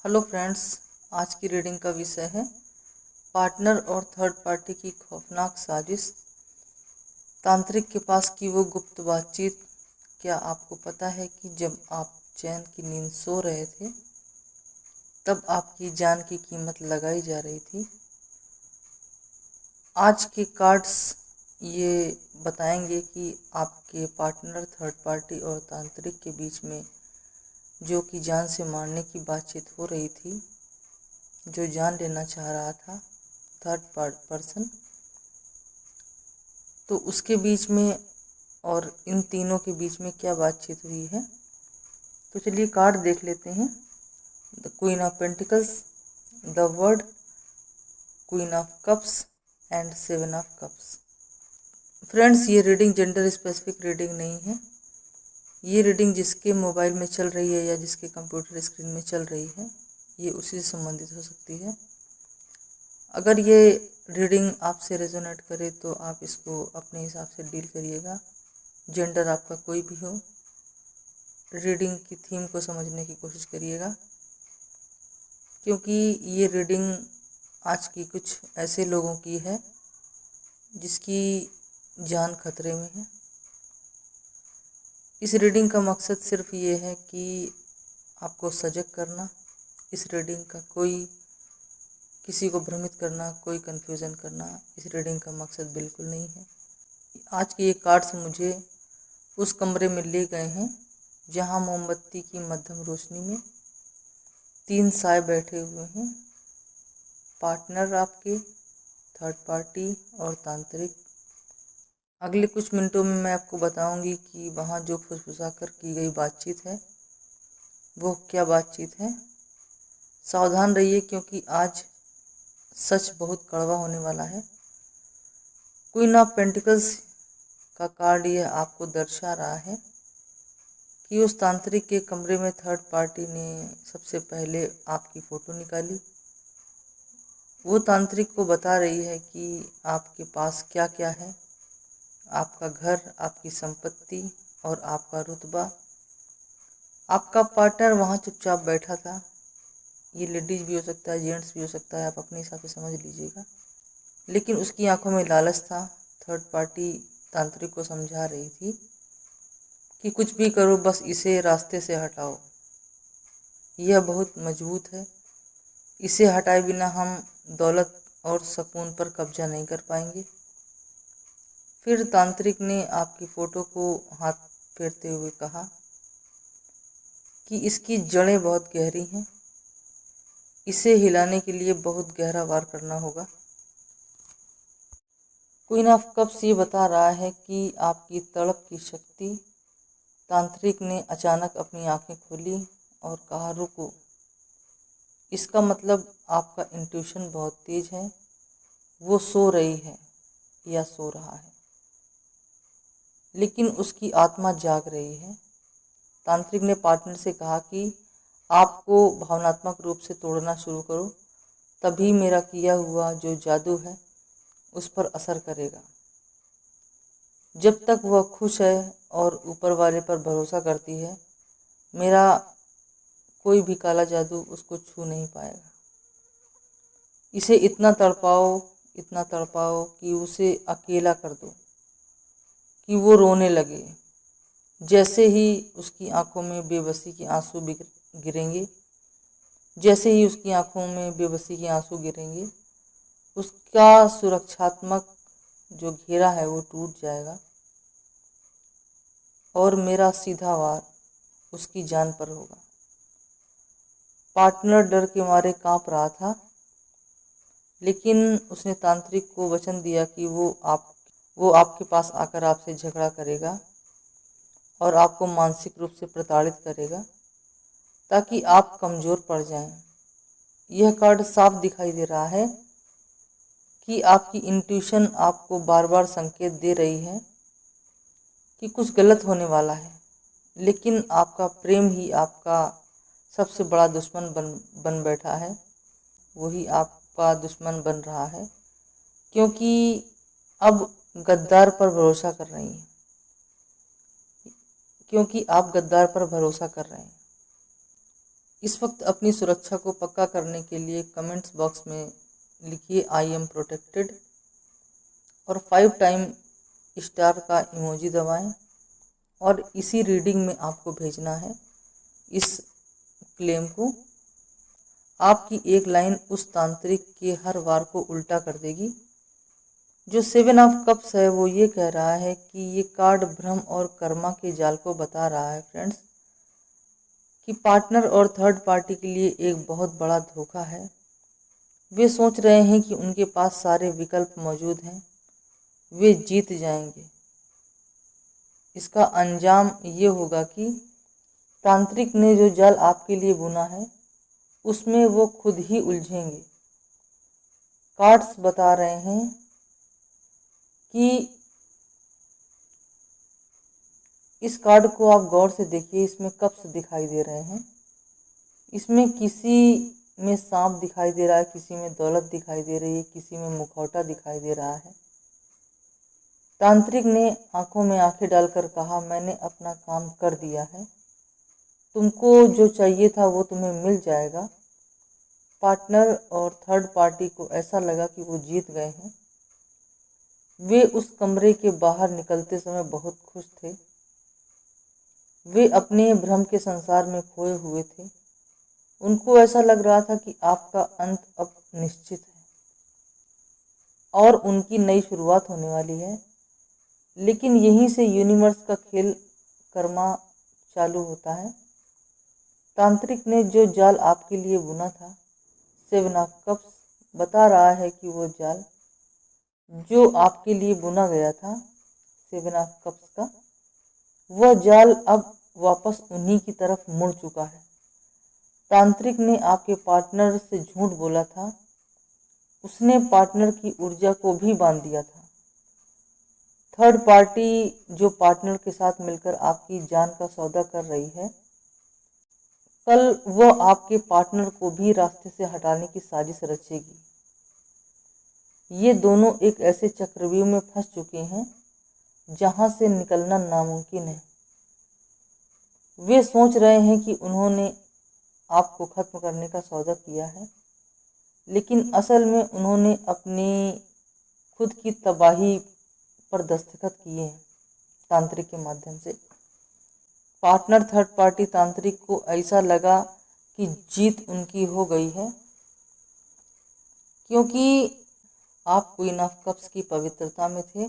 Hello friends, आज की reading का विषय है पार्टनर और थर्ड पार्टी की खौफनाक साजिश। तांत्रिक के पास की वो गुप्त बातचीत। क्या आपको पता है कि जब आप चैन की नींद सो रहे थे तब आपकी जान की कीमत लगाई जा रही थी। आज के कार्ड्स ये बताएंगे कि आपके पार्टनर, थर्ड पार्टी और तांत्रिक के बीच में जो कि जान से मारने की बातचीत हो रही थी, जो जान लेना चाह रहा था थर्ड पर्सन, तो उसके बीच में और इन तीनों के बीच में क्या बातचीत हुई है। तो चलिए कार्ड देख लेते हैं। The queen of pentacles, the word, queen of cups and seven of cups. Friends, ये रीडिंग जेंडर स्पेसिफिक रीडिंग नहीं है। ये रीडिंग जिसके मोबाइल में चल रही है या जिसके कंप्यूटर स्क्रीन में चल रही है, ये उसी से संबंधित हो सकती है। अगर ये रीडिंग आपसे रेजोनेट करे तो आप इसको अपने हिसाब से डील करिएगा। जेंडर आपका कोई भी हो, रीडिंग की थीम को समझने की कोशिश करिएगा, क्योंकि ये रीडिंग आज की कुछ ऐसे लोगों की है जिसकी जान खतरे में है। इस रीडिंग का मकसद सिर्फ ये है कि आपको सजग करना। इस रीडिंग का कोई किसी को भ्रमित करना, कोई कंफ्यूजन करना इस रीडिंग का मकसद बिल्कुल नहीं है। आज के ये कार्ड्स मुझे उस कमरे में ले गए हैं जहां मोमबत्ती की मध्यम रोशनी में तीन साए बैठे हुए हैं। पार्टनर आपके, थर्ड पार्टी और तांत्रिक। अगले कुछ मिनटों में मैं आपको बताऊंगी कि वहाँ जो फुसफुसाकर की गई बातचीत है वो क्या बातचीत है। सावधान रहिए क्योंकि आज सच बहुत कड़वा होने वाला है। क्वीन ऑफ पेंटिकल्स का कार्ड यह आपको दर्शा रहा है कि उस तांत्रिक के कमरे में थर्ड पार्टी ने सबसे पहले आपकी फ़ोटो निकाली। वो तांत्रिक को बता रही है कि आपके पास क्या क्या है, आपका घर, आपकी संपत्ति और आपका रुतबा। आपका पार्टनर वहाँ चुपचाप बैठा था। ये लेडीज भी हो सकता है, जेंट्स भी हो सकता है, आप अपने हिसाब से समझ लीजिएगा। लेकिन उसकी आंखों में लालच था। थर्ड पार्टी तांत्रिक को समझा रही थी कि कुछ भी करो, बस इसे रास्ते से हटाओ। यह बहुत मजबूत है, इसे हटाए बिना हम दौलत और सुकून पर कब्जा नहीं कर पाएंगे। फिर तांत्रिक ने आपकी फ़ोटो को हाथ फेरते हुए कहा कि इसकी जड़ें बहुत गहरी हैं, इसे हिलाने के लिए बहुत गहरा वार करना होगा। क्वीन ऑफ कप्स ये बता रहा है कि आपकी तड़प की शक्ति। तांत्रिक ने अचानक अपनी आंखें खोली और कहा, रुको। इसका मतलब आपका इंट्यूशन बहुत तेज है। वो सो रही है या सो रहा है, लेकिन उसकी आत्मा जाग रही है। तांत्रिक ने पार्टनर से कहा कि आपको भावनात्मक रूप से तोड़ना शुरू करो, तभी मेरा किया हुआ जो जादू है उस पर असर करेगा। जब तक वह खुश है और ऊपर वाले पर भरोसा करती है, मेरा कोई भी काला जादू उसको छू नहीं पाएगा। इसे इतना तड़पाओ कि उसे अकेला कर दो, कि वो रोने लगे। जैसे ही उसकी आंखों में बेबसी के आंसू गिरेंगे, जैसे ही उसकी आंखों में बेबसी के आंसू गिरेंगे, उसका सुरक्षात्मक जो घेरा है वो टूट जाएगा और मेरा सीधा वार उसकी जान पर होगा। पार्टनर डर के मारे कांप रहा था, लेकिन उसने तांत्रिक को वचन दिया कि वो आपके पास आकर आपसे झगड़ा करेगा और आपको मानसिक रूप से प्रताड़ित करेगा ताकि आप कमज़ोर पड़ जाएं। यह कार्ड साफ दिखाई दे रहा है कि आपकी इंट्यूशन आपको बार बार संकेत दे रही है कि कुछ गलत होने वाला है, लेकिन आपका प्रेम ही आपका सबसे बड़ा दुश्मन बन बैठा है। वही आपका दुश्मन बन रहा है, क्योंकि अब गद्दार पर भरोसा कर रही हैं, क्योंकि आप गद्दार पर भरोसा कर रहे हैं। इस वक्त अपनी सुरक्षा को पक्का करने के लिए कमेंट्स बॉक्स में लिखिए आई एम प्रोटेक्टेड और 5 टाइम स्टार का इमोजी दबाएं और इसी रीडिंग में आपको भेजना है इस क्लेम को। आपकी एक लाइन उस तांत्रिक के हर वार को उल्टा कर देगी। जो 7 ऑफ कप्स है वो ये कह रहा है कि ये कार्ड भ्रम और कर्मा के जाल को बता रहा है फ्रेंड्स, कि पार्टनर और थर्ड पार्टी के लिए एक बहुत बड़ा धोखा है। वे सोच रहे हैं कि उनके पास सारे विकल्प मौजूद हैं, वे जीत जाएंगे। इसका अंजाम ये होगा कि तांत्रिक ने जो जाल आपके लिए बुना है उसमें वो खुद ही उलझेंगे। कार्ड्स बता रहे हैं कि इस कार्ड को आप गौर से देखिए, इसमें कप्स दिखाई दे रहे हैं। इसमें किसी में सांप दिखाई दे रहा है, किसी में दौलत दिखाई दे रही है, किसी में मुखौटा दिखाई दे रहा है। तांत्रिक ने आंखों में आंखें डालकर कहा, मैंने अपना काम कर दिया है, तुमको जो चाहिए था वो तुम्हें मिल जाएगा। पार्टनर और थर्ड पार्टी को ऐसा लगा कि वो जीत गए हैं। वे उस कमरे के बाहर निकलते समय बहुत खुश थे। वे अपने भ्रम के संसार में खोए हुए थे। उनको ऐसा लग रहा था कि आपका अंत अब निश्चित है और उनकी नई शुरुआत होने वाली है। लेकिन यहीं से यूनिवर्स का खेल कर्मा चालू होता है। तांत्रिक ने जो जाल आपके लिए बुना था, 7 ऑफ कप्स, बता रहा है कि वो जाल जो आपके लिए बुना गया था 7 ऑफ कप्स का, वह जाल अब वापस उन्हीं की तरफ मुड़ चुका है। तांत्रिक ने आपके पार्टनर से झूठ बोला था, उसने पार्टनर की ऊर्जा को भी बांध दिया था। थर्ड पार्टी जो पार्टनर के साथ मिलकर आपकी जान का सौदा कर रही है, कल वह आपके पार्टनर को भी रास्ते से हटाने की साजिश रचेगी। ये दोनों एक ऐसे चक्रव्यूह में फंस चुके हैं जहां से निकलना नामुमकिन है। वे सोच रहे हैं कि उन्होंने आपको खत्म करने का सौदा किया है, लेकिन असल में उन्होंने अपनी खुद की तबाही पर दस्तखत किए हैं तांत्रिक के माध्यम से। पार्टनर थर्ड पार्टी तांत्रिक को ऐसा लगा कि जीत उनकी हो गई है, क्योंकि आप क्वीन ऑफ कप्स की पवित्रता में थे।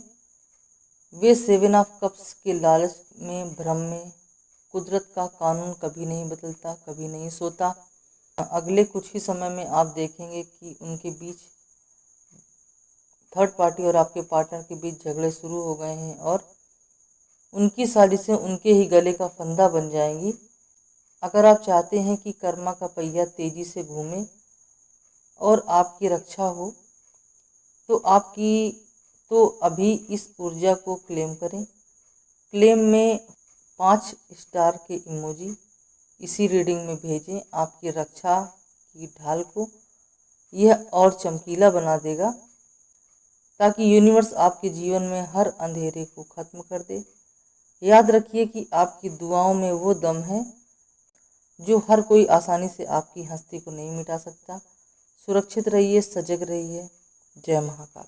वे 7 ऑफ कप्स के लालच में, भ्रम में। कुदरत का कानून कभी नहीं बदलता, कभी नहीं सोता। अगले कुछ ही समय में आप देखेंगे कि उनके बीच, थर्ड पार्टी और आपके पार्टनर के बीच झगड़े शुरू हो गए हैं और उनकी साजिशें उनके ही गले का फंदा बन जाएंगी। अगर आप चाहते हैं कि कर्मा का पहिया तेजी से घूमे और आपकी रक्षा हो, तो अभी इस ऊर्जा को क्लेम करें। क्लेम में 5 स्टार के इमोजी इसी रीडिंग में भेजें। आपकी रक्षा की ढाल को यह और चमकीला बना देगा, ताकि यूनिवर्स आपके जीवन में हर अंधेरे को खत्म कर दे। याद रखिए कि आपकी दुआओं में वो दम है जो हर कोई आसानी से आपकी हस्ती को नहीं मिटा सकता। सुरक्षित रहिए, सजग रहिए। जय महाकाल।